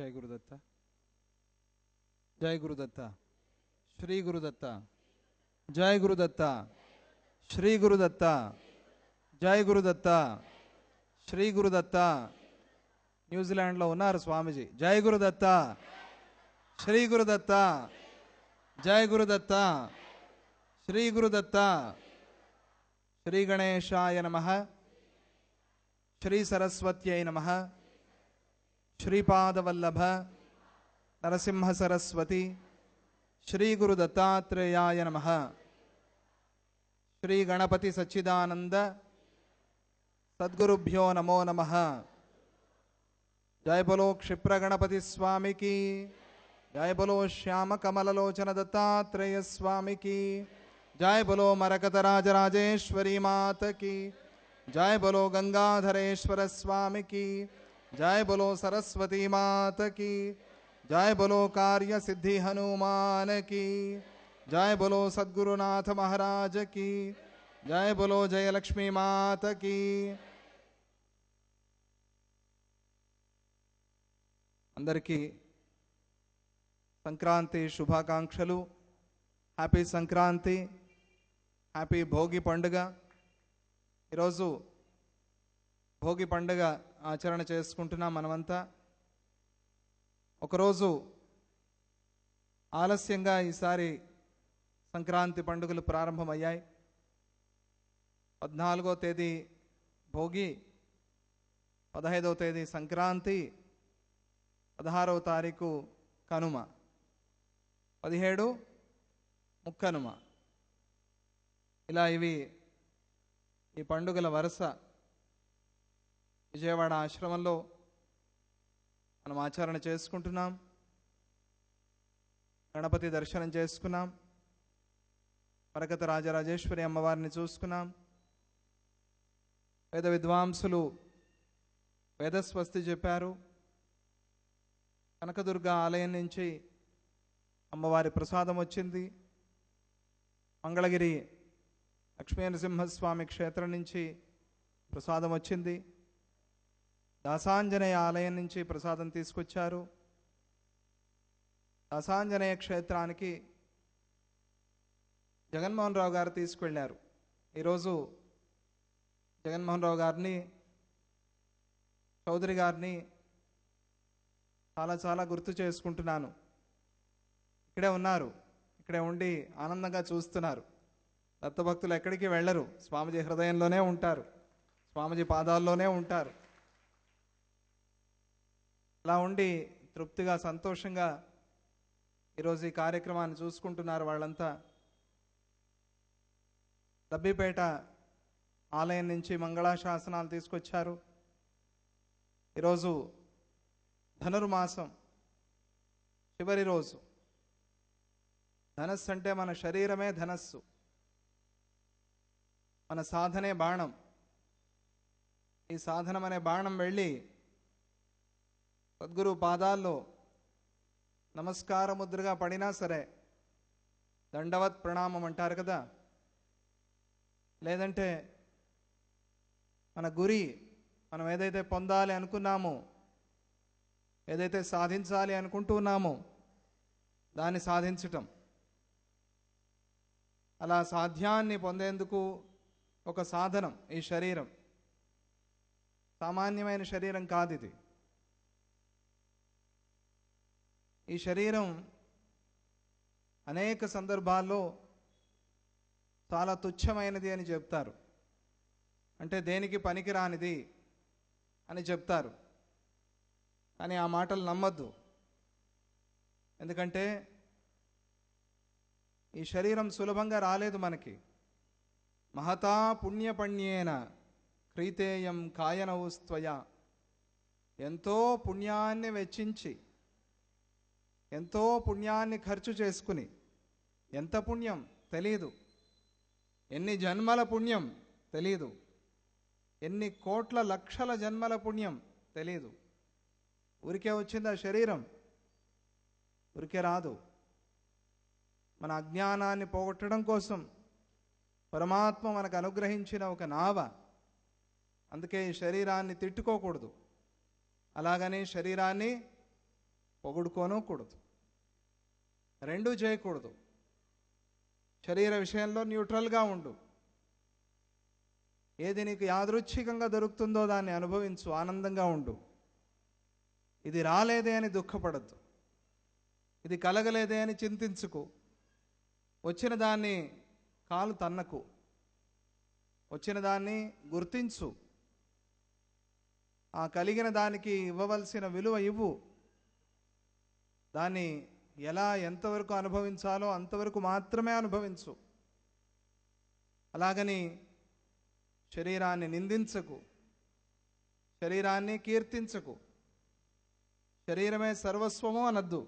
जय गुरुदत्ता, जय गुरुदत्ता, श्री गुरुदत्ता, जय गुरुदत्ता, श्री गुरुदत्ता, जय गुरुदत्ता, श्री गुरुदत्ता. న్యూజిలాండ్లో ఉన్నారు స్వామిజీ. జై గురుదత్త, శ్రీ గురుదత్త, జై గురుదత్త, శ్రీ గురుదత్త. శ్రీ గణేశాయ నమః, శ్రీ సరస్వత్యై నమః, శ్రీపాదవల్లభ నరసింహ సరస్వతి, శ్రీ గురు దత్తాత్రేయాయ నమః. శ్రీ గణపతి సచ్చిదానంద సద్గురుభ్యో నమో నమః. जय बोलो क्षिप्र गणपति स्वामी की, जय बोलो श्याम कमललोचन दत्तात्रेय स्वामी की, जय बोलो मरकत राजराजेश्वरी मात की, जय बोलो गंगाधरेश्वर स्वामी की, जय बोलो सरस्वती मात की, जय बोलो कार्य सिद्धि हनुमान की, जय बोलो सद्गुरुनाथ महाराज की, जय बोलो जयलक्ष्मी मात की. అందరికీ సంక్రాంతి శుభాకాంక్షలు. హ్యాపీ సంక్రాంతి, హ్యాపీ భోగి పండుగ. ఈరోజు భోగి పండుగ ఆచరణ చేసుకుంటున్నాం మనమంతా. ఒకరోజు ఆలస్యంగా ఈసారి సంక్రాంతి పండుగలు ప్రారంభమయ్యాయి. 14వ తేదీ భోగి, 15వ తేదీ సంక్రాంతి, 16వ తారీఖు కనుమ, 17 ముక్కనుమ. ఇలా ఇవి ఈ పండుగల వరుస. విజయవాడ ఆశ్రమంలో మనం ఆచరణ చేసుకుంటున్నాం. గణపతి దర్శనం చేసుకున్నాం, మరకత రాజరాజేశ్వరి అమ్మవారిని చూసుకున్నాం. వేద విద్వాంసులు వేదస్వస్తి చెప్పారు. కనకదుర్గ ఆలయం నుంచి అమ్మవారి ప్రసాదం వచ్చింది. మంగళగిరి లక్ష్మీనరసింహస్వామి క్షేత్రం నుంచి ప్రసాదం వచ్చింది. దాసాంజనేయ ఆలయం నుంచి ప్రసాదం తీసుకొచ్చారు. దాసాంజనేయ క్షేత్రానికి జగన్మోహన్ రావు గారు తీసుకువెళ్ళారు. ఈరోజు జగన్మోహన్ రావు గారిని, చౌదరి గారిని చాలా చాలా గుర్తు చేసుకుంటున్నాను. ఇక్కడే ఉన్నారు, ఇక్కడే ఉండి ఆనందంగా చూస్తున్నారు. దత్తభక్తులు ఎక్కడికి వెళ్ళరు, స్వామిజీ హృదయంలోనే ఉంటారు, స్వామిజీ పాదాల్లోనే ఉంటారు. అలా ఉండి తృప్తిగా సంతోషంగా ఈరోజు ఈ కార్యక్రమాన్ని చూసుకుంటున్నారు వాళ్ళంతా. దబ్బిపేట ఆలయం నుంచి మంగళాశాసనాలు తీసుకొచ్చారు. ఈరోజు ధనుర్మాసం చివరి రోజు. ధనస్సు అంటే మన శరీరమే ధనస్సు, మన సాధనే బాణం. ఈ సాధనం అనే బాణం వెళ్ళి సద్గురు పాదాల్లో నమస్కార ముద్రగా పడినా సరే, దండవత్ ప్రణామం అంటారు కదా, లేదంటే మన గురి, మనం ఏదైతే పొందాలి అనుకున్నామో, ఏదైతే సాధించాలి అనుకుంటున్నామో దాన్ని సాధించటం. అలా సాధ్యాన్ని పొందేందుకు ఒక సాధనం ఈ శరీరం. సామాన్యమైన శరీరం కాదు ఇది. ఈ శరీరం అనేక సందర్భాల్లో చాలా తుచ్చమైనది అని చెప్తారు. అంటే దేనికి పనికిరానిది అని చెప్తారు. కానీ ఆ మాటలు నమ్మద్దు. ఎందుకంటే ఈ శరీరం సులభంగా రాలేదు మనకి. మహతా పుణ్యపణ్యేన క్రీతేయం కాయనౌస్త్వయ. ఎంతో పుణ్యాన్ని వెచ్చించి, ఎంతో పుణ్యాన్ని ఖర్చు చేసుకుని, ఎంత పుణ్యం తెలీదు, ఎన్ని జన్మల పుణ్యం తెలీదు, ఎన్ని కోట్ల లక్షల జన్మల పుణ్యం తెలీదు. ఊరికే వచ్చింది ఆ శరీరం, ఊరికే రాదు. మన అజ్ఞానాన్ని పోగొట్టడం కోసం పరమాత్మ మనకు అనుగ్రహించిన ఒక నావ. అందుకే ఈ శరీరాన్ని తిట్టుకోకూడదు. అలాగని శరీరాన్ని పొగుడుకోనూకూడదు, రెండూ చేయకూడదు. శరీర విషయంలో న్యూట్రల్గా ఉండు. ఏది నీకు యాదృచ్ఛికంగా దొరుకుతుందో దాన్ని అనుభవించు, ఆనందంగా ఉండు. ఇది రాలేదే అని దుఃఖపడద్దు, ఇది కలగలేదే అని చింతించుకు. వచ్చిన దాన్ని కాలు తన్నకు, వచ్చిన దాన్ని గుర్తించు. ఆ కలిగిన దానికి ఇవ్వవలసిన విలువ ఇవ్వు. దాన్ని ఎలా ఎంతవరకు అనుభవించాలో అంతవరకు మాత్రమే అనుభవించు. అలాగని శరీరాన్ని నిందించకు, శరీరాన్ని కీర్తించకు. శరీరమే సర్వస్వము అనద్దు,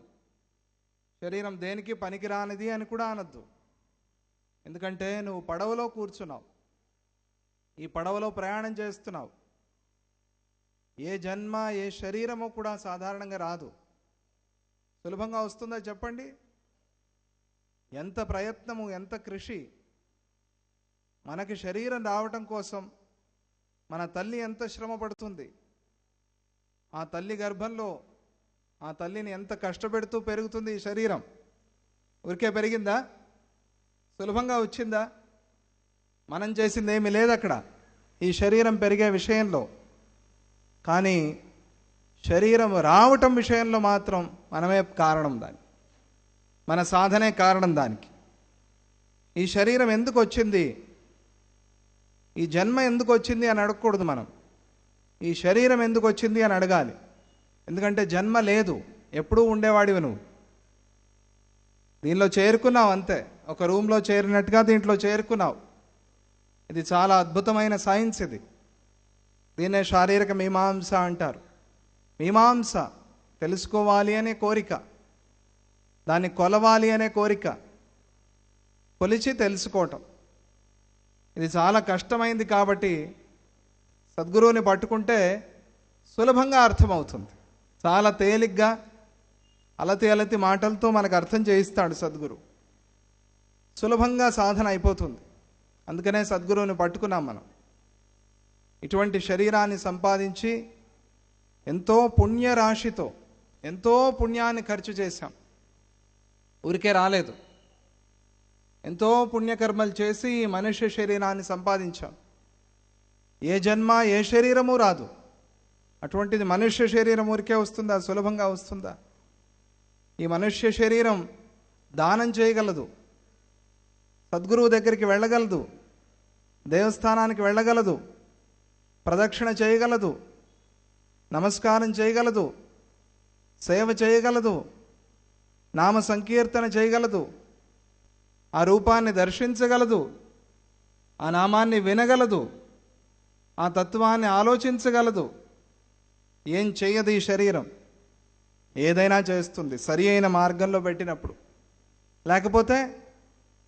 శరీరం దేనికి పనికిరానిది అని కూడా అనద్దు. ఎందుకంటే నువ్వు పడవలో కూర్చున్నావు, ఈ పడవలో ప్రయాణం చేస్తున్నావు. ఏ జన్మ ఏ శరీరము కూడా సాధారణంగా రాదు. సులభంగా వస్తుందా చెప్పండి? ఎంత ప్రయత్నము, ఎంత కృషి. మనకి శరీరం రావటం కోసం మన తల్లి ఎంత శ్రమ పడుతుంది. ఆ తల్లి గర్భంలో ఆ తల్లిని ఎంత కష్టపెడుతూ పెరుగుతుంది ఈ శరీరం. ఊరికే పెరిగిందా? సులభంగా వచ్చిందా? మనం చేసింది ఏమీ లేదు అక్కడ ఈ శరీరం పెరిగే విషయంలో. కానీ శరీరం రావటం విషయంలో మాత్రం మనమే కారణం, దానికి మన సాధనే కారణం. దానికి ఈ శరీరం ఎందుకు వచ్చింది, ఈ జన్మ ఎందుకు వచ్చింది అని అడగకూడదు మనం. ఈ శరీరం ఎందుకు వచ్చింది అని అడగాలి. ఎందుకంటే జన్మ లేదు, ఎప్పుడూ ఉండేవాడివి నువ్వు. దీనిలో చేరుకున్నావు అంతే, ఒక రూమ్లో చేరినట్టుగా దీంట్లో చేరుకున్నావు. ఇది చాలా అద్భుతమైన సైన్స్. ఇది దీన్నే శారీరక మీమాంస అంటారు. మీమాంస తెలుసుకోవాలి అనే కోరిక, దాన్ని కొలవాలి అనే కోరిక, కొలిచి తెలుసుకోవటం. ఇది చాలా కష్టమైంది కాబట్టి సద్గురువుని పట్టుకుంటే సులభంగా అర్థమవుతుంది. చాలా తేలిగ్గా అలతి అలతి మాటలతో మనకు అర్థం చేయిస్తాడు సద్గురు. సులభంగా సాధన అయిపోతుంది. అందుకనే సద్గురువుని పట్టుకున్నాం మనం. ఇటువంటి శరీరాన్ని సంపాదించి ఎంతో పుణ్యరాశితో ఎంతో పుణ్యాన్ని ఖర్చు చేశాం. ఊరికే రాలేదు. ఎంతో పుణ్యకర్మలు చేసి ఈ మనుష్య శరీరాన్ని సంపాదించాం. ఏ జన్మ ఏ శరీరము రాదు. అటువంటిది మనుష్య శరీరం ఊరికే వస్తుందా? సులభంగా వస్తుందా? ఈ మనుష్య శరీరం దానం చేయగలదు, సద్గురువు దగ్గరికి వెళ్ళగలదు, దేవస్థానానికి వెళ్ళగలదు, ప్రదక్షిణ చేయగలదు, నమస్కారం చేయగలదు, సేవ చేయగలదు, నామ సంకీర్తన చేయగలదు, ఆ రూపాన్ని దర్శించగలదు, ఆ నామాన్ని వినగలదు, ఆ తత్వాన్ని ఆలోచించగలదు. ఏం చెయ్యదు ఈ శరీరం. ఏదైనా చేస్తుంది సరి అయిన మార్గంలో పెట్టినప్పుడు. లేకపోతే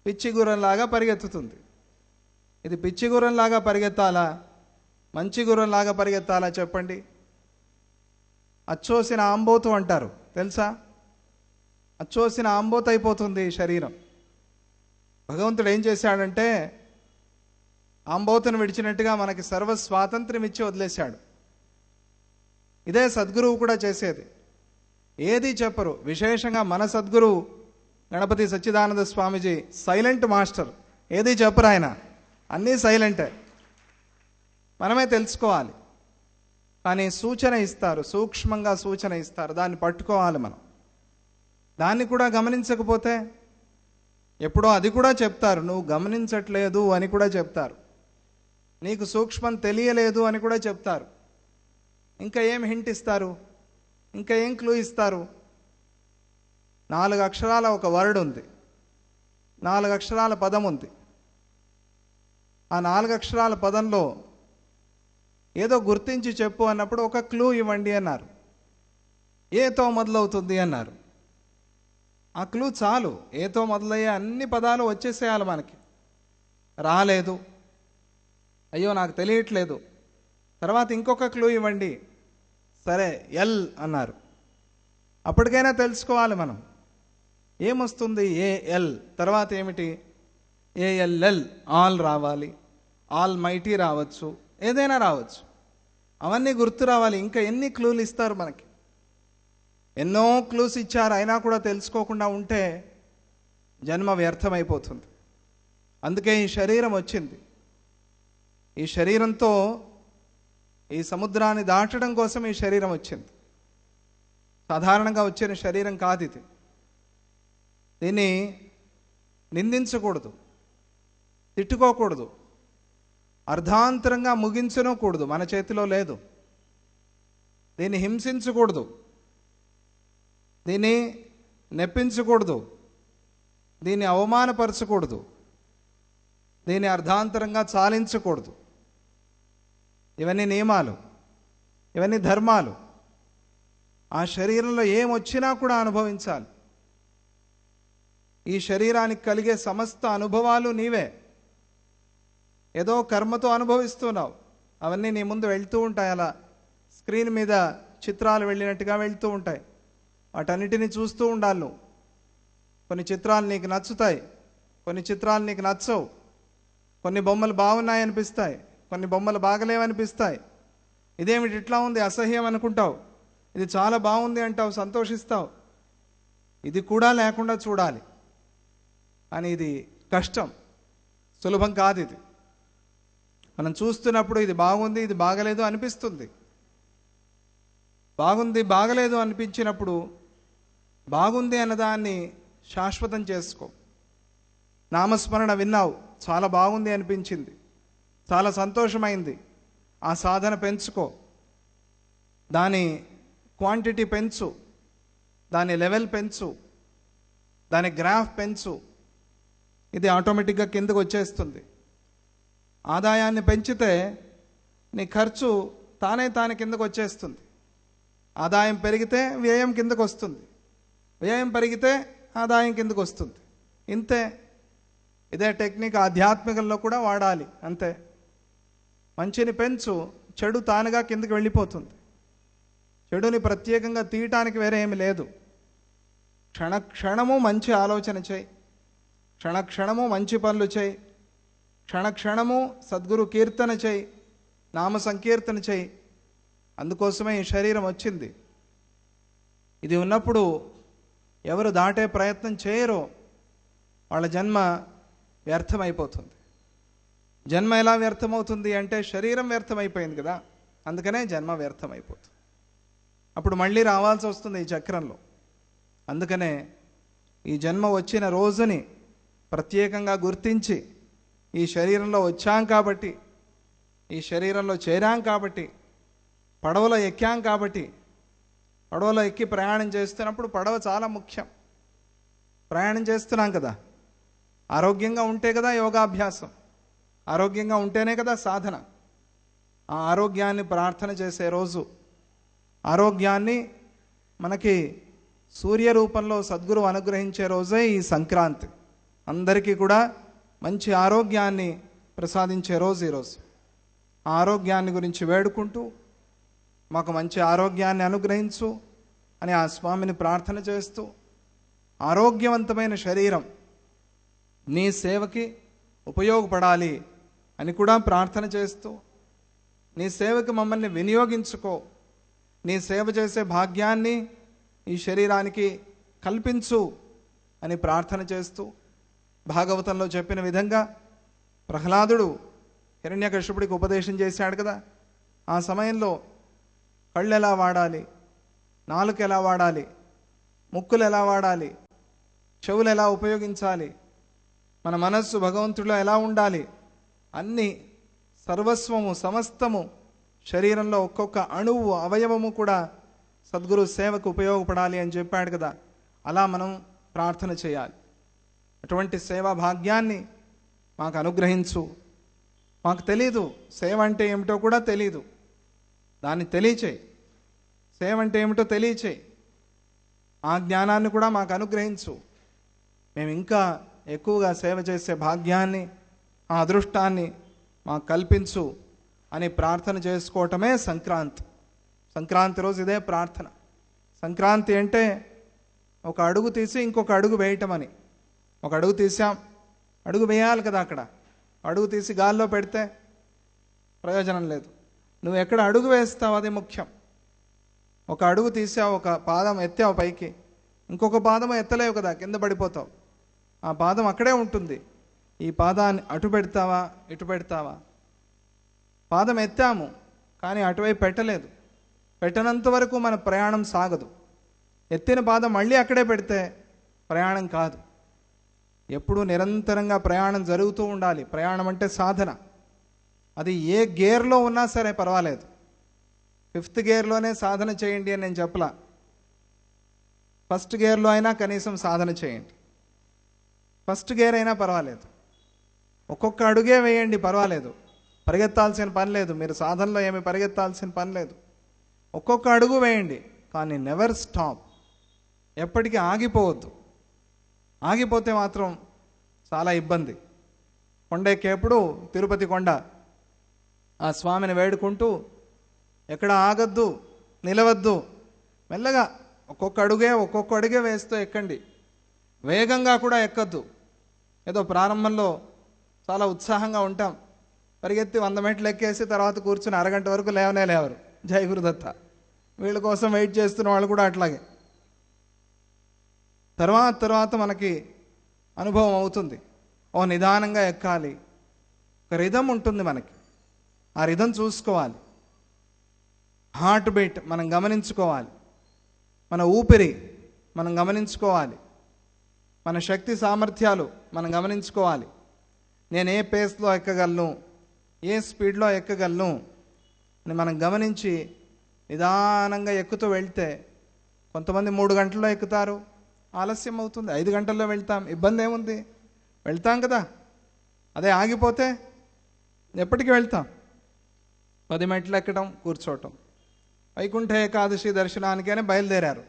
పిచ్చి గుర్రంలాగా పరిగెత్తుతుంది. ఇది పిచ్చి గుర్రంలాగా పరిగెత్తాలా, మంచి గుర్రంలాగా పరిగెత్తాలా చెప్పండి? అచ్చోసిన ఆంబోతు అంటారు, తెలుసా? అచ్చోసిన ఆంబోతు అయిపోతుంది ఈ శరీరం. భగవంతుడు ఏం చేశాడంటే ఆంబోతును విడిచినట్టుగా మనకి సర్వ స్వాతంత్ర్యం ఇచ్చి వదిలేశాడు. ఇదే సద్గురువు కూడా చేసేది. ఏది చెప్పరు. విశేషంగా మన సద్గురువు గణపతి సచ్చిదానంద స్వామీజీ సైలెంట్ మాస్టర్. ఏది చెప్పరు ఆయన, అన్నీ సైలెంటే. మనమే తెలుసుకోవాలి. కానీ సూచన ఇస్తారు, సూక్ష్మంగా సూచన ఇస్తారు, దాన్ని పట్టుకోవాలి మనం. దాన్ని కూడా గమనించకపోతే ఎప్పుడో అది కూడా చెప్తారు, నువ్వు గమనించట్లేదు అని కూడా చెప్తారు, నీకు సూక్ష్మం తెలియలేదు అని కూడా చెప్తారు. ఇంకా ఏం హింట్ ఇస్తారు, ఇంకా ఏం క్లూ ఇస్తారు? 4 అక్షరాల ఒక వర్డ్ ఉంది, 4 అక్షరాల పదం ఉంది. ఆ 4 అక్షరాల పదంలో ఏదో గుర్తించి చెప్పు అన్నప్పుడు ఒక క్లూ ఇవ్వండి అన్నారు. ఏతో మొదలవుతుంది అన్నారు. ఆ క్లూ చాలు. ఏతో మొదలయ్యే అన్ని పదాలు వచ్చేసేయాలి మనకి. రాలేదు, అయ్యో నాకు తెలియట్లేదు, తర్వాత ఇంకొక క్లూ ఇవ్వండి, సరే ఎల్ అన్నారు. అప్పటికైనా తెలుసుకోవాలి మనం ఏమొస్తుంది. ఏఎల్ తర్వాత ఏమిటి? ఏఎల్ఎల్. ఆల్ రావాలి, ఆల్ మైటీ రావచ్చు, ఏదైనా రావచ్చు. అవన్నీ గుర్తు రావాలి. ఇంకా ఎన్ని క్లూలు ఇస్తారు మనకి? ఎన్నో క్లూస్ ఇచ్చారు, అయినా కూడా తెలుసుకోకుండా ఉంటే జన్మ వ్యర్థమైపోతుంది. అందుకే ఈ శరీరం వచ్చింది. ఈ శరీరంతో ఈ సముద్రాన్ని దాటడం కోసం ఈ శరీరం వచ్చింది. సాధారణంగా వచ్చిన శరీరం కాదు ఇది. దీన్ని నిందించకూడదు, తిట్టుకోకూడదు, అర్ధాంతరంగా ముగించనకూడదు, మన చేతిలో లేదు. దీన్ని హింసించకూడదు, దీన్ని నెప్పించకూడదు, దీన్ని అవమానపరచకూడదు, దీన్ని అర్ధాంతరంగా చాలించకూడదు. ఇవన్నీ నియమాలు, ఇవన్నీ ధర్మాలు. ఆ శరీరంలో ఏమొచ్చినా కూడా అనుభవించాలి. ఈ శరీరానికి కలిగే సమస్త అనుభవాలు నీవే. ఏదో కర్మతో అనుభవిస్తున్నావు, అవన్నీ నీ ముందు వెళ్తూ ఉంటాయి. అలా స్క్రీన్ మీద చిత్రాలు వెళ్ళినట్టుగా వెళ్తూ ఉంటాయి. వాటన్నిటిని చూస్తూ ఉండాలి నువ్వు. కొన్ని చిత్రాలు నీకు నచ్చుతాయి, కొన్ని చిత్రాలు నీకు నచ్చవు. కొన్ని బొమ్మలు బాగున్నాయి అనిపిస్తాయి, కొన్ని బొమ్మలు బాగలేవనిపిస్తాయి. ఇదేమిటి ఇట్లా ఉంది, అసహ్యం అనుకుంటావు. ఇది చాలా బాగుంది అంటావు, సంతోషిస్తావు. ఇది కూడా లేకుండా చూడాలి. కానీ ఇది కష్టం, సులభం కాదు. ఇది మనం చూస్తున్నప్పుడు ఇది బాగుంది, ఇది బాగలేదు అనిపిస్తుంది. బాగుంది బాగలేదు అనిపించినప్పుడు బాగుంది అన్నదాన్ని శాశ్వతం చేసుకో. నామస్మరణ విన్నావు, చాలా బాగుంది అనిపించింది, చాలా సంతోషమైంది. ఆ సాధన పెంచుకో, దాని క్వాంటిటీ పెంచు, దాని లెవెల్ పెంచు, దాని గ్రాఫ్ పెంచు. ఇది ఆటోమేటిక్గా కిందకు వచ్చేస్తుంది. ఆదాయాన్ని పెంచితే నీ ఖర్చు తానే కిందకు వచ్చేస్తుంది. ఆదాయం పెరిగితే వ్యయం కిందకు వస్తుంది, వ్యయం పెరిగితే ఆదాయం కిందకు వస్తుంది. ఇంతే. ఇదే టెక్నిక్ ఆధ్యాత్మికంలో కూడా వాడాలి. అంతే. మంచిని పెంచు, చెడు తానుగా కిందకి వెళ్ళిపోతుంది. చెడుని ప్రత్యేకంగా తీయటానికి వేరే ఏమి లేదు. క్షణక్షణము మంచి ఆలోచన చేయి, క్షణక్షణము మంచి పనులు చేయి, క్షణక్షణము సద్గురు కీర్తన చేయి, నామ సంకీర్తన చేయి. అందుకోసమే ఈ శరీరం వచ్చింది. ఇది ఉన్నప్పుడు ఎవరు దాటే ప్రయత్నం చేయరో వాళ్ళ జన్మ వ్యర్థమైపోతుంది. జన్మ ఎలా వ్యర్థమవుతుంది అంటే శరీరం వ్యర్థమైపోయింది కదా, అందుకనే జన్మ వ్యర్థమైపోతుంది. అప్పుడు మళ్ళీ రావాల్సి వస్తుంది ఈ చక్రంలో. అందుకనే ఈ జన్మ వచ్చిన రోజుని ప్రత్యేకంగా గుర్తించి, ఈ శరీరంలో వచ్చాం కాబట్టి, ఈ శరీరంలో చేరాం కాబట్టి, పడవలో ఎక్కాం కాబట్టి, పడవలో ఎక్కి ప్రయాణం చేస్తున్నప్పుడు పడవ చాలా ముఖ్యం. ప్రయాణం చేస్తున్నాం కదా, ఆరోగ్యంగా ఉంటే కదా యోగాభ్యాసం, ఆరోగ్యంగా ఉంటేనే కదా సాధన. ఆ ఆరోగ్యాన్ని ప్రార్థన చేసే రోజు, ఆరోగ్యాన్ని మనకి సూర్య రూపంలో సద్గురు అనుగ్రహించే రోజే ఈ సంక్రాంతి. అందరికీ కూడా మంచి ఆరోగ్యాన్ని ప్రసాదించే రోజు ఈరోజు. ఆ ఆరోగ్యాన్ని గురించి వేడుకుంటూ మాకు మంచి ఆరోగ్యాన్ని అనుగ్రహించు అని ఆ స్వామిని ప్రార్థన చేస్తూ, ఆరోగ్యవంతమైన శరీరం నీ సేవకి ఉపయోగపడాలి అని కూడా ప్రార్థన చేస్తూ, నీ సేవకి మమ్మల్ని వినియోగించుకో, నీ సేవ చేసే భాగ్యాన్ని ఈ శరీరానికి కల్పించు అని ప్రార్థన చేస్తూ, భాగవతంలో చెప్పిన విధంగా ప్రహ్లాదుడు హిరణ్యకశిపుడికి ఉపదేశం చేశాడు కదా, ఆ సమయంలో కళ్ళు ఎలా వాడాలి, నాలుక ఎలా వాడాలి, ముక్కులు ఎలా వాడాలి, చెవులు ఎలా ఉపయోగించాలి, మన మనస్సు భగవంతుడిలో ఎలా ఉండాలి, అన్నీ సర్వస్వము సమస్తము శరీరంలో ఒక్కొక్క అణువు అవయవము కూడా సద్గురు సేవకు ఉపయోగపడాలి అని చెప్పాడు కదా. అలా మనం ప్రార్థన చేయాలి. అటువంటి సేవా భాగ్యాన్ని మాకు అనుగ్రహించు. మాకు తెలీదు సేవ అంటే ఏమిటో కూడా తెలీదు, దాన్ని తెలియచేయి. సేవ అంటే ఏమిటో తెలియచేయి. ఆ జ్ఞానాన్ని కూడా మాకు అనుగ్రహించు. మేము ఇంకా ఎక్కువగా సేవ చేసే భాగ్యాన్ని, ఆ అదృష్టాన్ని మాకు కల్పించు అని ప్రార్థన చేసుకోవటమే సంక్రాంతి. సంక్రాంతి రోజు ఇదే ప్రార్థన. సంక్రాంతి అంటే ఒక అడుగు తీసి ఇంకొక అడుగు వేయటం అని. ఒక అడుగు తీసాం, అడుగు వేయాలి కదా. అక్కడ అడుగు తీసి గాల్లో పెడితే ప్రయోజనం లేదు. నువ్వు ఎక్కడ అడుగు వేస్తావు అది ముఖ్యం. ఒక అడుగు తీసావు, ఒక పాదం ఎత్తావు పైకి, ఇంకొక పాదం ఎత్తలేవు కదా, కింద పడిపోతావు. ఆ పాదం అక్కడే ఉంటుంది. ఈ పాదాన్ని అటు పెడతావా ఇటు పెడతావా? పాదం ఎత్తాము కానీ అటువైపు పెట్టలేదు. పెట్టనంత వరకు మన ప్రయాణం సాగదు. ఎత్తిన పాదం మళ్ళీ అక్కడే పెడితే ప్రయాణం కాదు. ఎప్పుడూ నిరంతరంగా ప్రయాణం జరుగుతూ ఉండాలి. ప్రయాణం అంటే సాధన. అది ఏ గేర్లో ఉన్నా సరే పర్వాలేదు. 5th గేర్లోనే సాధన చేయండి అని నేను చెప్పలా. 1st గేర్లో అయినా కనీసం సాధన చేయండి. 1st గేర్ అయినా పర్వాలేదు. ఒక్కొక్క అడుగే వేయండి, పర్వాలేదు. పరిగెత్తాల్సిన పని లేదు. మీరు సాధనలో ఏమి పరిగెత్తాల్సిన పని లేదు. ఒక్కొక్క అడుగు వేయండి, కానీ నెవర్ స్టాప్. ఎప్పటికీ ఆగిపోవద్దు. ఆగిపోతే మాత్రం చాలా ఇబ్బంది. కొండెక్కేప్పుడు తిరుపతి కొండ ఆ స్వామిని వేడుకుంటూ ఎక్కడ ఆగద్దు, నిలవద్దు, మెల్లగా ఒక్కొక్క అడుగే వేస్తూ ఎక్కండి. వేగంగా కూడా ఎక్కద్దు. ఏదో ప్రారంభంలో చాలా ఉత్సాహంగా ఉంటాం, పరిగెత్తి 100 మెట్లు ఎక్కేసి తర్వాత కూర్చుని అరగంట వరకు లేవరు. జై గురుదత్త. వీళ్ళ కోసం వెయిట్ చేస్తున్న వాళ్ళు కూడా అట్లాగే. తర్వాత మనకి అనుభవం అవుతుంది. నిదానంగా ఎక్కాలి. ఒక రిధం ఉంటుంది మనకి. ఆ రిధం చూసుకోవాలి. హార్ట్ బీట్ మనం గమనించుకోవాలి. మన ఊపిరి మనం గమనించుకోవాలి. మన శక్తి సామర్థ్యాలు మనం గమనించుకోవాలి. నేను ఏ పేస్లో ఎక్కగలను, ఏ స్పీడ్లో ఎక్కగలను అని మనం గమనించి నిదానంగా ఎక్కుతూ వెళ్తే, కొంతమంది 3 గంటల్లో ఎక్కుతారు, ఆలస్యం అవుతుంది. 5 గంటల్లో వెళ్తాం, ఇబ్బంది ఏముంది? వెళ్తాం కదా. అదే ఆగిపోతే ఎప్పటికీ వెళ్తాం. 10 మెట్లు ఎక్కడం, కూర్చోవటం. వైకుంఠ ఏకాదశి దర్శనానికి అని బయలుదేరారు.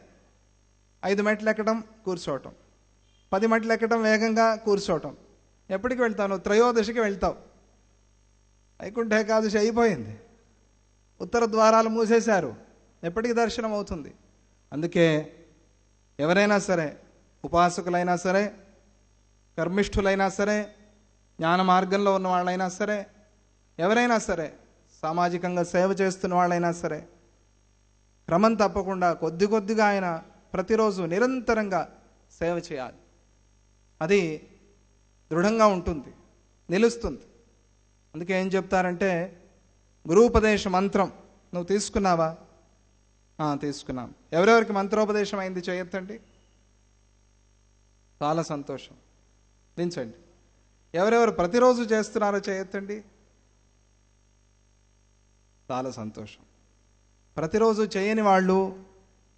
5 మెట్లు ఎక్కడం, కూర్చోవటం. 10 మెట్లు ఎక్కడం, వేగంగా కూర్చోవటం. ఎప్పటికి వెళ్తావు? నువ్వు త్రయోదశికి వెళ్తావు. వైకుంఠ ఏకాదశి అయిపోయింది, ఉత్తర ద్వారాలు మూసేశారు, ఎప్పటికి దర్శనం అవుతుంది? అందుకే ఎవరైనా సరే, ఉపాసకులైనా సరే, కర్మిష్ఠులైనా సరే, జ్ఞాన మార్గంలో ఉన్న వాళ్ళైనా సరే, ఎవరైనా సరే, సామాజికంగా సేవ చేస్తున్న వాళ్ళైనా సరే, క్రమం తప్పకుండా కొద్దిగా ఆయన ప్రతిరోజు నిరంతరంగా సేవ చేయాలి. అది దృఢంగా ఉంటుంది, నిలుస్తుంది. అందుకే ఏం చెప్తారంటే, గురూపదేశ మంత్రం నువ్వు తీసుకున్నావా? తీసుకున్నాం. ఎవరెవరికి మంత్రోపదేశం అయింది చేయొద్దండి. చాలా సంతోషం, దించండి. ఎవరెవరు ప్రతిరోజు చేస్తున్నారో చేయొద్దండి. చాలా సంతోషం. ప్రతిరోజు చేయని వాళ్ళు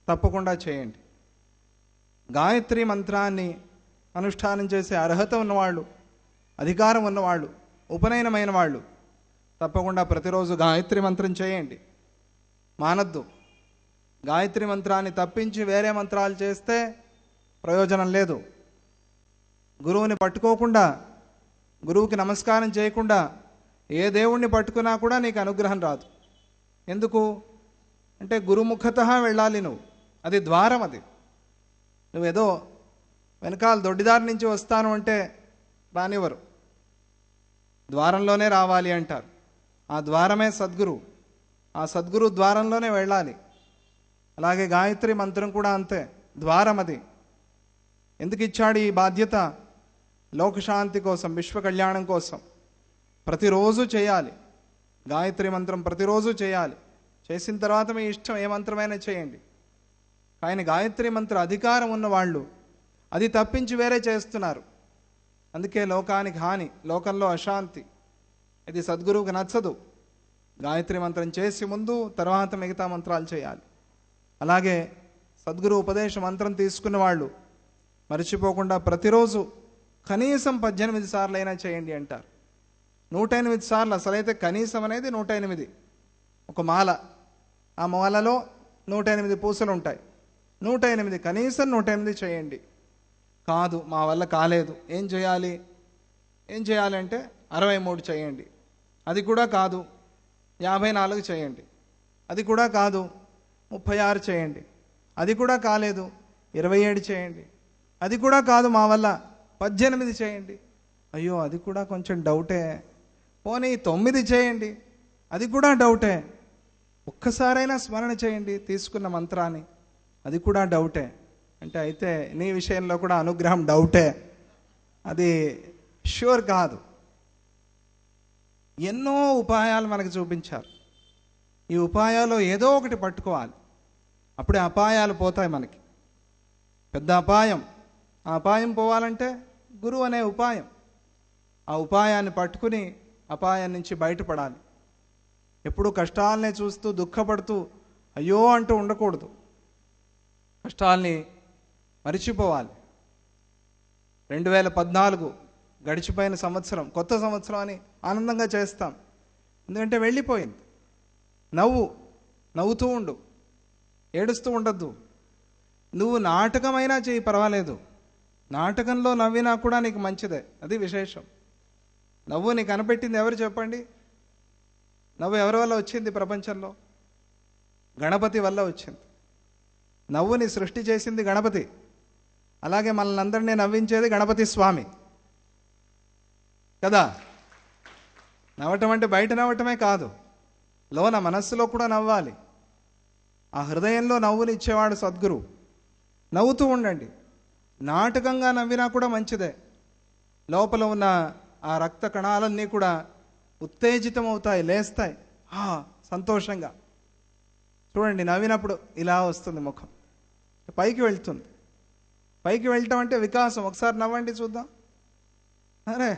తప్పకుండా చేయండి. గాయత్రి మంత్రాన్ని అనుష్ఠానం చేసే అర్హత ఉన్నవాళ్ళు, అధికారం ఉన్నవాళ్ళు, ఉపనయనమైన వాళ్ళు తప్పకుండా ప్రతిరోజు గాయత్రి మంత్రం చేయండి. మానద్దు. గాయత్రి మంత్రాన్ని తప్పించి వేరే మంత్రాలు చేస్తే ప్రయోజనం లేదు. గురువుని పట్టుకోకుండా, గురువుకి నమస్కారం చేయకుండా ఏ దేవుణ్ణి పట్టుకున్నా కూడా నీకు అనుగ్రహం రాదు. ఎందుకు అంటే గురుముఖతః వెళ్ళాలి నువ్వు. అది ద్వారం. అది నువ్వేదో వెనకాల దొడ్డిదారి నుంచి వస్తాను అంటే రానివ్వరు. ద్వారంలోనే రావాలి అంటారు. ఆ ద్వారమే సద్గురు. ఆ సద్గురు ద్వారంలోనే వెళ్ళాలి. అలాగే గాయత్రి మంత్రం కూడా అంతే, ద్వారం అది. ఎందుకు ఇచ్చాడు ఈ బాధ్యత? లోకశాంతి కోసం, విశ్వ కళ్యాణం కోసం. ప్రతిరోజు చేయాలి గాయత్రి మంత్రం, ప్రతిరోజు చేయాలి. చేసిన తర్వాత మీ ఇష్టం ఏ మంత్రమైనా చేయండి. కానీ గాయత్రి మంత్ర అధికారం ఉన్న వాళ్ళు అది తప్పించి వేరే చేస్తున్నారు. అందుకే లోకానికి హాని, లోకంలో అశాంతి. ఇది సద్గురువుకి నచ్చదు. గాయత్రి మంత్రం చేసి ముందు తర్వాత మిగతా మంత్రాలు చేయాలి. అలాగే సద్గురు ఉపదేశ మంత్రం తీసుకున్న వాళ్ళు మర్చిపోకుండా ప్రతిరోజు కనీసం 18 సార్లు అయినా చేయండి అంటారు. 108 సార్లు. అసలైతే కనీసం అనేది 108. ఒక మాల, ఆ మాలలో 108 పూసలు ఉంటాయి. 108, కనీసం 108 చేయండి. కాదు మా వల్ల కాలేదు, ఏం చేయాలి? ఏం చేయాలంటే 63 చేయండి. అది కూడా కాదు 54 చేయండి. అది కూడా కాదు 36 చేయండి. అది కూడా కాలేదు 27 చేయండి. అది కూడా కాదు మా వల్ల 18 చేయండి. అయ్యో అది కూడా కొంచెం డౌటే, పోనీ 9 చేయండి. అది కూడా డౌటే. ఒక్కసారైనా స్మరణ చేయండి తీసుకున్న మంత్రాన్ని. అది కూడా డౌటే అంటే అయితే నీ విషయంలో కూడా అనుగ్రహం డౌటే, అది ష్యూర్ కాదు. ఎన్నో ఉపాయాలు మనకు చూపించారు. ఈ ఉపాయాలు ఏదో ఒకటి పట్టుకోవాలి, అప్పుడే అపాయాలు పోతాయి. మనకి పెద్ద అపాయం, ఆ అపాయం పోవాలంటే గురువు అనే ఉపాయం. ఆ ఉపాయాన్ని పట్టుకుని అపాయం నుంచి బయటపడాలి. ఎప్పుడు కష్టాలనే చూస్తూ దుఃఖపడుతూ అయ్యో అంటూ ఉండకూడదు. కష్టాల్ని మరిచిపోవాలి. 2014 గడిచిపోయిన సంవత్సరం, కొత్త సంవత్సరం అని ఆనందంగా చేస్తాం, ఎందుకంటే వెళ్ళిపోయింది. నవ్వుతూ ఉండు, ఏడుస్తూ ఉండద్దు. నువ్వు నాటకమైనా చేయి, పర్వాలేదు. నాటకంలో నవ్వినా కూడా నీకు మంచిదే, అది విశేషం. నవ్వు నీకు కనిపెట్టింది ఎవరు చెప్పండి? నవ్వు ఎవరి వల్ల వచ్చింది ప్రపంచంలో? గణపతి వల్ల వచ్చింది. నవ్వుని సృష్టి చేసింది గణపతి. అలాగే మనల్ని అందరినీ నవ్వించేది గణపతి స్వామి కదా. నవ్వటం అంటే బయట నవ్వటమే కాదు, లోన మనస్సులో కూడా నవ్వాలి. ఆ హృదయంలో నవ్వుని ఇచ్చేవాడు సద్గురు. నవ్వుతూ ఉండండి. నాటకంగా నవ్వినా కూడా మంచిదే. లోపల ఉన్న ఆ రక్త కణాలన్నీ కూడా ఉత్తేజితం అవుతాయి, లేస్తాయి సంతోషంగా. చూడండి, నవ్వినప్పుడు ఇలా వస్తుంది ముఖం, పైకి వెళ్తుంది. పైకి వెళ్ళటం అంటే వికాసం. ఒకసారి నవ్వండి చూద్దాం. అరే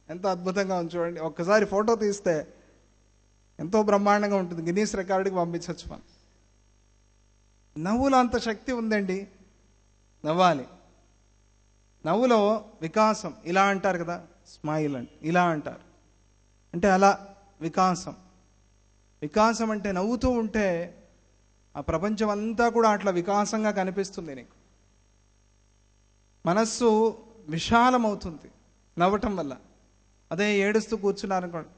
ఎంత అద్భుతంగా ఉంది చూడండి. ఒక్కసారి ఫోటో తీస్తే ఎంతో బ్రహ్మాండంగా ఉంటుంది, గిన్నీస్ రికార్డుకి పంపించవచ్చు మనం. నవ్వులో అంత శక్తి ఉందండి. నవ్వాలి. నవ్వులో వికాసం. ఇలా అంటారు కదా, స్మైల్ అంటే ఇలా అంటారు, అంటే అలా వికాసం. వికాసం అంటే నవ్వుతూ ఉంటే ఆ ప్రపంచం అంతా కూడా అట్లా వికాసంగా కనిపిస్తుంది నీకు. మనస్సు విశాలమవుతుంది నవ్వటం వల్ల. అదే ఏడుస్తూ కూర్చున్నారనుకోండి,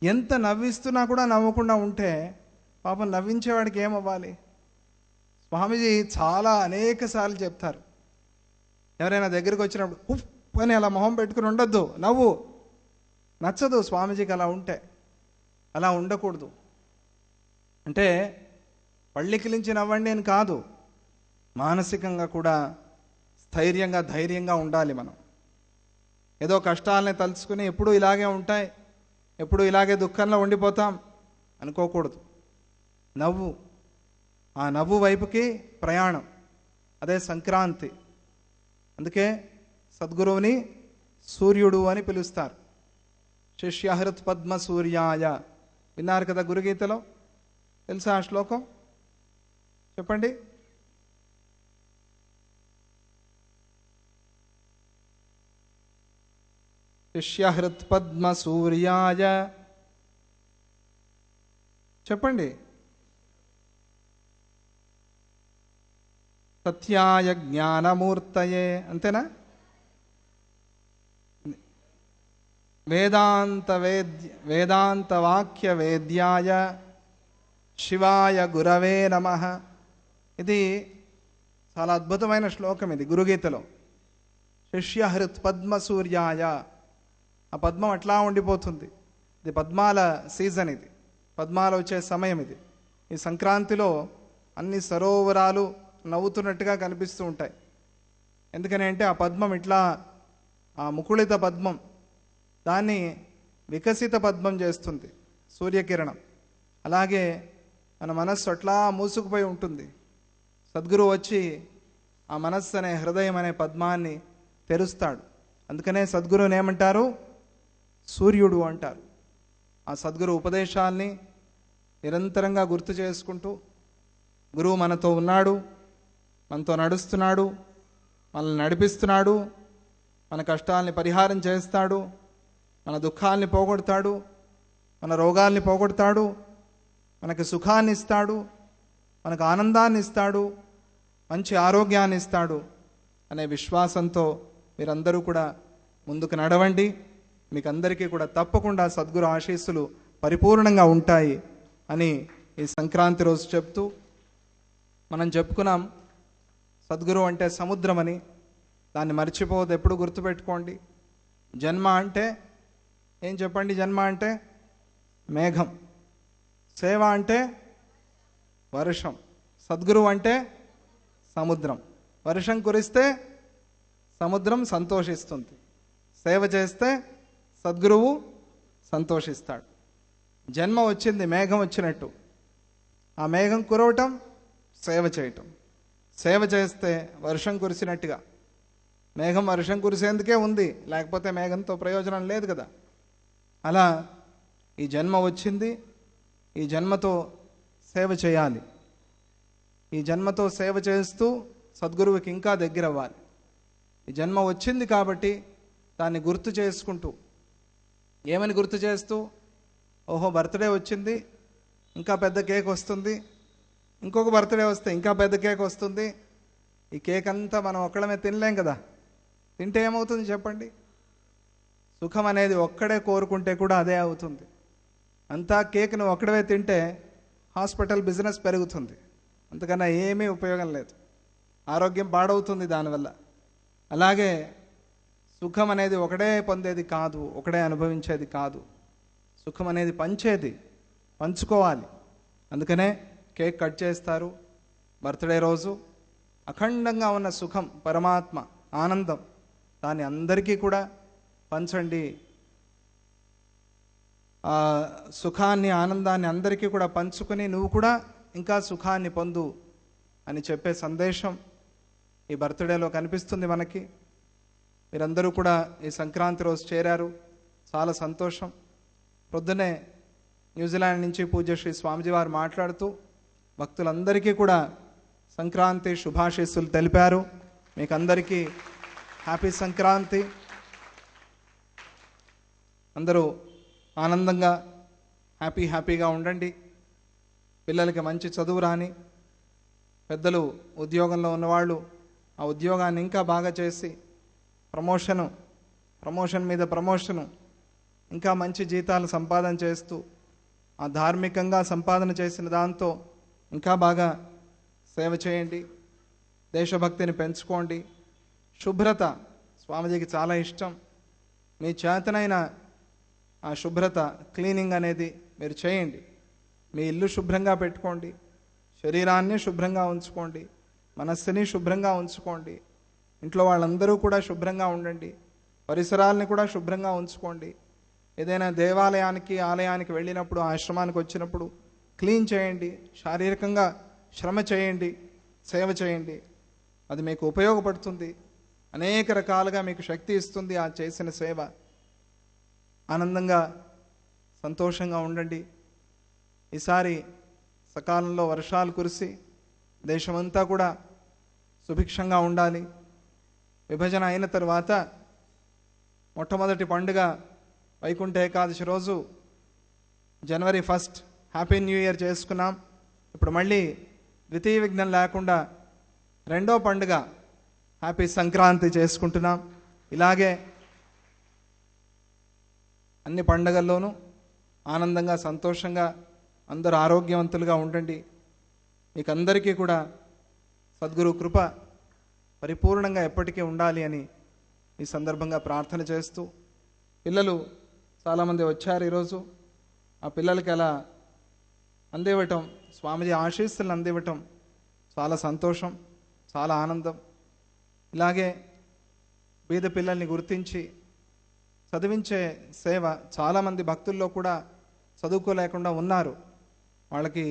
ఎంత నవ్విస్తున్నా కూడా నవ్వకుండా ఉంటే పాపం నవ్వించేవాడికి ఏమవ్వాలి? స్వామీజీ చాలా అనేక సార్లు చెప్తారు, ఎవరైనా దగ్గరికి వచ్చినప్పుడు ఉఫ్ అని అలా మొహం పెట్టుకుని ఉండొద్దు, నవ్వు. నచ్చదు స్వామీజీకి అలా ఉంటే. అలా ఉండకూడదు. అంటే పళ్ళికిలించి నవ్వండి అని కాదు, మానసికంగా కూడా స్థైర్యంగా ధైర్యంగా ఉండాలి మనం. ఏదో కష్టాలని తలుచుకుని ఎప్పుడూ ఇలాగే ఉంటాయి, ఎప్పుడు ఇలాగే దుఃఖంలో ఉండిపోతాం అనుకోకూడదు. నవ్వు, ఆ నవ్వు వైపుకి ప్రయాణం, అదే సంక్రాంతి. అందుకే సద్గురువుని సూర్యుడు అని పిలుస్తారు. శిష్యహృత్ పద్మ సూర్యాయ. విన్నారు కదా గురుగీతలో, తెలుసా ఆ శ్లోకం? చెప్పండి. శిష్యహృత్ పద్మ సూర్యాయ, చెప్పండి. సత్యాయ జ్ఞానమూర్తయే, అంతేనా? వేదాంత వాక్య వేద్యాయ శివాయ గురవే నమః. ఇది చాలా అద్భుతమైన శ్లోకం ఇది గురుగీతలో. శిష్యహృత్ పద్మ సూర్యాయ. ఆ పద్మం అట్లా ఉండిపోతుంది. ఇది పద్మాల సీజన్, ఇది పద్మాలు వచ్చే సమయం. ఇది ఈ సంక్రాంతిలో అన్ని సరోవరాలు నవ్వుతున్నట్టుగా కనిపిస్తూ ఉంటాయి. ఎందుకని అంటే ఆ పద్మం ఇట్లా, ఆ ముకుళిత పద్మం దాన్ని వికసిత పద్మం చేస్తుంది సూర్యకిరణం. అలాగే మన మనస్సు అట్లా మూసుకుపోయి ఉంటుంది. సద్గురువు వచ్చి ఆ మనస్సు అనే హృదయం అనే పద్మాన్ని తెరుస్తాడు. అందుకనే సద్గురువుని ఏమంటారు? సూర్యుడు అంటారు. ఆ సద్గురు ఉపదేశాల్ని నిరంతరంగా గుర్తు చేసుకుంటూ, గురువు మనతో ఉన్నాడు, మనతో నడుస్తున్నాడు, మనల్ని నడిపిస్తున్నాడు, మన కష్టాలని పరిహారం చేస్తాడు, మన దుఃఖాల్ని పోగొడతాడు, మన రోగాల్ని పోగొడతాడు, మనకు సుఖాన్ని ఇస్తాడు, మనకు ఆనందాన్ని ఇస్తాడు, మంచి ఆరోగ్యాన్ని ఇస్తాడు అనే విశ్వాసంతో మీరందరూ కూడా ముందుకు నడవండి. మీకు అందరికీ కూడా తప్పకుండా సద్గురు ఆశీస్సులు పరిపూర్ణంగా ఉంటాయి అని ఈ సంక్రాంతి రోజు చెప్తూ, మనం చెప్పుకున్నాం సద్గురు అంటే సముద్రం అని. దాన్ని మర్చిపోవద్దు, ఎప్పుడు గుర్తుపెట్టుకోండి. జన్మ అంటే ఏం చెప్పండి? జన్మ అంటే మేఘం. సేవ అంటే వర్షం, సద్గురువు అంటే సముద్రం. వర్షం కురిస్తే సముద్రం సంతోషిస్తుంది, సేవ చేస్తే సద్గురువు సంతోషిస్తాడు. జన్మ వచ్చింది మేఘం వచ్చినట్టు, ఆ మేఘం కురవటం సేవ చేయటం. సేవ చేస్తే వర్షం కురిసినట్టుగా. మేఘం వర్షం కురిసేందుకే ఉంది, లేకపోతే మేఘంతో ప్రయోజనం లేదు కదా. అలా ఈ జన్మ వచ్చింది, ఈ జన్మతో సేవ చేయాలి. ఈ జన్మతో సేవ చేస్తూ సద్గురువుకి ఇంకా దగ్గర అవ్వాలి. ఈ జన్మ వచ్చింది కాబట్టి దాన్ని గుర్తు చేసుకుంటూ, ఏమని గుర్తు చేస్తూ, ఓహో బర్త్డే వచ్చింది, ఇంకా పెద్ద కేక్ వస్తుంది, ఇంకొక బర్త్డే వస్తే ఇంకా పెద్ద కేక్ వస్తుంది. ఈ కేక్ అంతా మనం ఒక్కడమే తినలేం కదా. తింటే ఏమవుతుంది చెప్పండి? సుఖం అనేది ఒక్కడే కోరుకుంటే కూడా అదే అవుతుంది. అంతా కేక్ను ఒక్కడవే తింటే హాస్పిటల్ బిజినెస్ పెరుగుతుంది, అంతకన్నా ఏమీ ఉపయోగం లేదు. ఆరోగ్యం పాడవుతుంది దానివల్ల. అలాగే సుఖం అనేది ఒకడే పొందేది కాదు, ఒకడే అనుభవించేది కాదు. సుఖం అనేది పంచేది, పంచుకోవాలి. అందుకనే కేక్ కట్ చేస్తారు. బర్త్డే రోజు అఖండంగా ఉన్న సుఖం, పరమాత్మ ఆనందం, దాన్ని అందరికీ కూడా పంచండి. ఆ సుఖాన్ని, ఆనందాన్ని అందరికీ కూడా పంచుకొని నువ్వు కూడా ఇంకా సుఖాన్ని పొందు అని చెప్పే సందేశం ఈ బర్త్డేలో కనిపిస్తుంది మనకి. మీరందరూ కూడా ఈ సంక్రాంతి రోజు చేరారు, చాలా సంతోషం. ప్రొద్దునే న్యూజిలాండ్ నుంచి పూజ్య శ్రీ స్వామిజీ వారు మాట్లాడుతూ భక్తులందరికీ కూడా సంక్రాంతి శుభాశీస్సులు తెలిపారు. మీకు అందరికీ హ్యాపీ సంక్రాంతి. అందరూ ఆనందంగా హ్యాపీగా ఉండండి. పిల్లలకి మంచి చదువు రాని, పెద్దలు ఉద్యోగంలో ఉన్నవాళ్ళు ఆ ఉద్యోగాన్ని ఇంకా బాగా చేసి ప్రమోషన్ మీద ప్రమోషను, ఇంకా మంచి జీతాలు సంపాదన చేస్తూ ఆ ధార్మికంగా సంపాదన చేసిన దాంతో ఇంకా బాగా సేవ చేయండి. దేశభక్తిని పెంచుకోండి. శుభ్రత స్వామిజీకి చాలా ఇష్టం. మీ చేతనైన ఆ శుభ్రత, క్లీనింగ్ అనేది మీరు చేయండి. మీ ఇల్లు శుభ్రంగా పెట్టుకోండి, శరీరాన్ని శుభ్రంగా ఉంచుకోండి, మనస్సుని శుభ్రంగా ఉంచుకోండి. ఇంట్లో వాళ్ళందరూ కూడా శుభ్రంగా ఉండండి. పరిసరాలని కూడా శుభ్రంగా ఉంచుకోండి. ఏదైనా దేవాలయానికి, ఆలయానికి వెళ్ళినప్పుడు, ఆశ్రమానికి వచ్చినప్పుడు క్లీన్ చేయండి. శారీరకంగా శ్రమ చేయండి, సేవ చేయండి. అది మీకు ఉపయోగపడుతుంది. అనేక రకాలుగా మీకు శక్తి ఇస్తుంది ఆ చేసిన సేవ. ఆనందంగా సంతోషంగా ఉండండి. ఈసారి సకాలంలో వర్షాలు కురిసి దేశమంతా కూడా సుభిక్షంగా ఉండాలి. విభజన అయిన తర్వాత మొట్టమొదటి పండుగ వైకుంఠ ఏకాదశి రోజు జనవరి 1 హ్యాపీ న్యూ ఇయర్ చేసుకున్నాం. ఇప్పుడు మళ్ళీ ద్వితీయ విఘ్నం లేకుండా రెండో పండుగ హ్యాపీ సంక్రాంతి చేసుకుంటున్నాం. ఇలాగే అన్ని పండుగల్లోనూ ఆనందంగా, సంతోషంగా అందరూ ఆరోగ్యవంతులుగా ఉండండి. మీకు అందరికీ కూడా సద్గురు కృప పరిపూర్ణంగా ఎప్పటికీ ఉండాలి అని ఈ సందర్భంగా ప్రార్థన చేస్తూ, పిల్లలు చాలామంది వచ్చారు ఈరోజు. ఆ పిల్లలకి అలా అందివ్వటం, స్వామిజీ ఆశీస్సులను అందివ్వటం చాలా సంతోషం, చాలా ఆనందం. ఇలాగే బీద పిల్లల్ని గుర్తించి చదివించే సేవ, చాలామంది భక్తుల్లో కూడా చదువుకోలేకుండా ఉన్నారు, వాళ్ళకి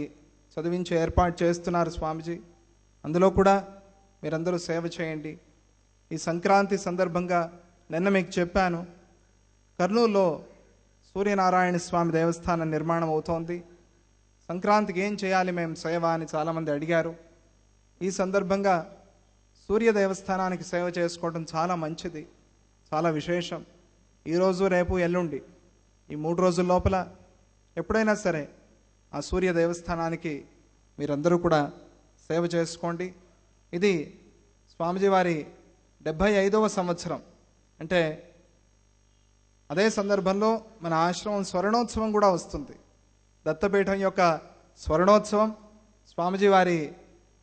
చదివించే ఏర్పాటు చేస్తున్నారు స్వామిజీ. అందులో కూడా మీరందరూ సేవ చేయండి. ఈ సంక్రాంతి సందర్భంగా నిన్న మీకు చెప్పాను, కర్నూలులో సూర్యనారాయణ స్వామి దేవస్థానం నిర్మాణం అవుతోంది. సంక్రాంతికి ఏం చేయాలి మేము సేవ అని చాలామంది అడిగారు. ఈ సందర్భంగా సూర్య దేవస్థానానికి సేవ చేసుకోవడం చాలా మంచిది, చాలా విశేషం. ఈరోజు, రేపు, ఎల్లుండి ఈ 3 రోజుల లోపల ఎప్పుడైనా సరే ఆ సూర్య దేవస్థానానికి మీరందరూ కూడా సేవ చేసుకోండి. ఇది స్వామిజీ వారి 75వ సంవత్సరం. అంటే అదే సందర్భంలో మన ఆశ్రమం స్వర్ణోత్సవం కూడా వస్తుంది. దత్తపీఠం యొక్క స్వర్ణోత్సవం, స్వామిజీ వారి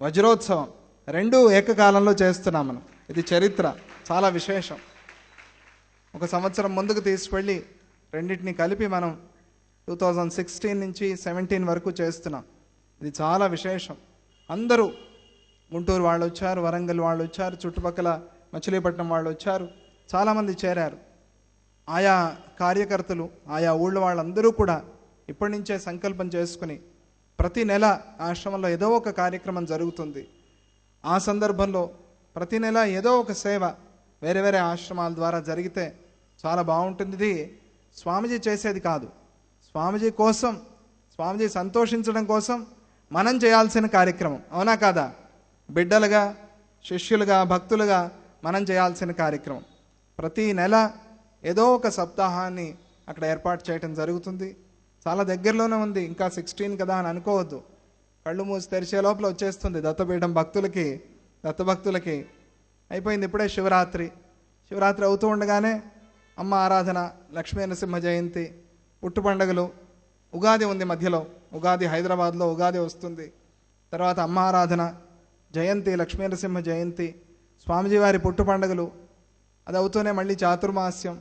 వజ్రోత్సవం రెండూ ఏకకాలంలో చేస్తున్నాం మనం. ఇది చరిత్ర, చాలా విశేషం. ఒక సంవత్సరం ముందుకు తీసుకెళ్ళి రెండింటిని కలిపి మనం 2016 నుంచి 17 వరకు చేస్తున్నాం. ఇది చాలా విశేషం. అందరూ గుంటూరు వాళ్ళు వచ్చారు, వరంగల్ వాళ్ళు వచ్చారు, చుట్టుపక్కల మచిలీపట్నం వాళ్ళు వచ్చారు, చాలామంది చేరారు. ఆయా కార్యకర్తలు, ఆయా ఊళ్ళో వాళ్ళందరూ కూడా ఇప్పటి నుంచే సంకల్పం చేసుకుని ప్రతి నెల ఆశ్రమంలో ఏదో ఒక కార్యక్రమం జరుగుతుంది. ఆ సందర్భంలో ప్రతి నెల ఏదో ఒక సేవ వేరే వేరే ఆశ్రమాల ద్వారా జరిగితే చాలా బాగుంటుంది. ఇది స్వామీజీ చేసేది కాదు, స్వామీజీ కోసం, స్వామీజీ సంతోషించడం కోసం మనం చేయాల్సిన కార్యక్రమం. అవునా కాదా? బిడ్డలుగా, శిష్యులుగా, భక్తులుగా మనం చేయాల్సిన కార్యక్రమం. ప్రతి నెల ఏదో ఒక సప్తాహాన్ని అక్కడ ఏర్పాటు చేయడం జరుగుతుంది. చాలా దగ్గరలోనే ఉంది, ఇంకా 16 కదా అని అనుకోవద్దు. కళ్ళు మూసి తెరిచే లోపల వచ్చేస్తుంది. దత్తపీఠం భక్తులకి, దత్తభక్తులకి అయిపోయింది. ఇప్పుడే శివరాత్రి అవుతూ ఉండగానే అమ్మ ఆరాధన, లక్ష్మీ నరసింహ జయంతి, పుట్టు పండుగలు, ఉగాది ఉంది మధ్యలో. ఉగాది హైదరాబాద్లో ఉగాది వస్తుంది. తర్వాత అమ్మ ఆరాధన, జయంతి, లక్ష్మీ నరసింహ జయంతి, స్వామిజీ వారి పుట్టు పండుగలు. అది అవుతూనే మళ్ళీ చాతుర్మాస్యం,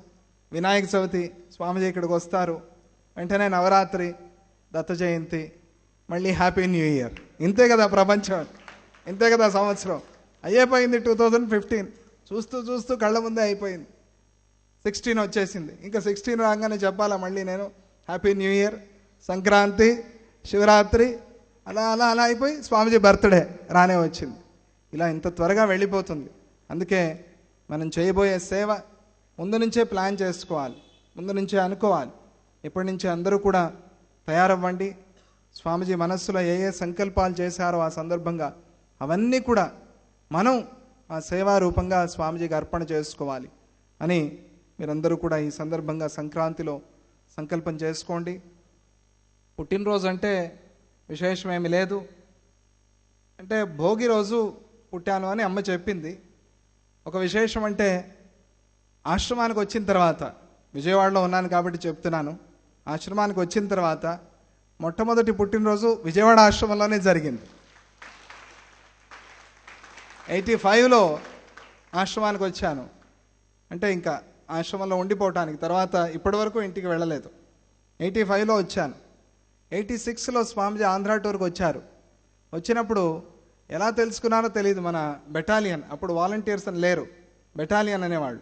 వినాయక చవితి, స్వామిజీ ఇక్కడికి వస్తారు. వెంటనే నవరాత్రి, దత్త జయంతి, మళ్ళీ హ్యాపీ న్యూ ఇయర్. ఇంతే కదా ప్రపంచం, ఇంతే కదా సంవత్సరం. అయిపోయింది 2015. చూస్తూ చూస్తూ కళ్ళ ముందే అయిపోయింది. 16 వచ్చేసింది. ఇంకా 16 రాగానే చెప్పాలా మళ్ళీ నేను happy new year, Sankranti, Shivaratri, అలా అలా అలా అయిపోయి స్వామిజీ బర్త్డే రానే వచ్చింది. ఇలా ఇంత త్వరగా వెళ్ళిపోతుంది. అందుకే మనం చేయబోయే సేవ ముందు నుంచే ప్లాన్ చేసుకోవాలి, ముందు నుంచే అనుకోవాలి. ఇప్పటి నుంచి అందరూ కూడా తయారవ్వండి. స్వామిజీ మనస్సులో ఏ ఏ సంకల్పాలు చేశారో ఆ సందర్భంగా అవన్నీ కూడా మనం ఆ సేవా రూపంగా స్వామిజీకి అర్పణ చేసుకోవాలి అని మీరందరూ కూడా ఈ సందర్భంగా సంక్రాంతిలో సంకల్పం చేసుకోండి. పుట్టినరోజు అంటే విశేషమేమి లేదు. అంటే భోగి రోజు పుట్టాను అని అమ్మ చెప్పింది. ఒక విశేషం అంటే ఆశ్రమానికి వచ్చిన తర్వాత, విజయవాడలో ఉన్నాను కాబట్టి చెప్తున్నాను, ఆశ్రమానికి వచ్చిన తర్వాత మొట్టమొదటి పుట్టినరోజు విజయవాడ ఆశ్రమంలోనే జరిగింది. 85లో ఆశ్రమానికి వచ్చాను. అంటే ఇంకా ఆశ్రమంలో ఉండిపోవటానికి, తర్వాత ఇప్పటి వరకు ఇంటికి వెళ్ళలేదు. 85లో వచ్చాను. 86లో స్వామిజీ ఆంధ్రా టూర్కి వచ్చారు. వచ్చినప్పుడు ఎలా తెలుసుకున్నారో తెలియదు, మన బెటాలియన్, అప్పుడు వాలంటీర్స్ అని లేరు, బెటాలియన్ అనేవాళ్ళు.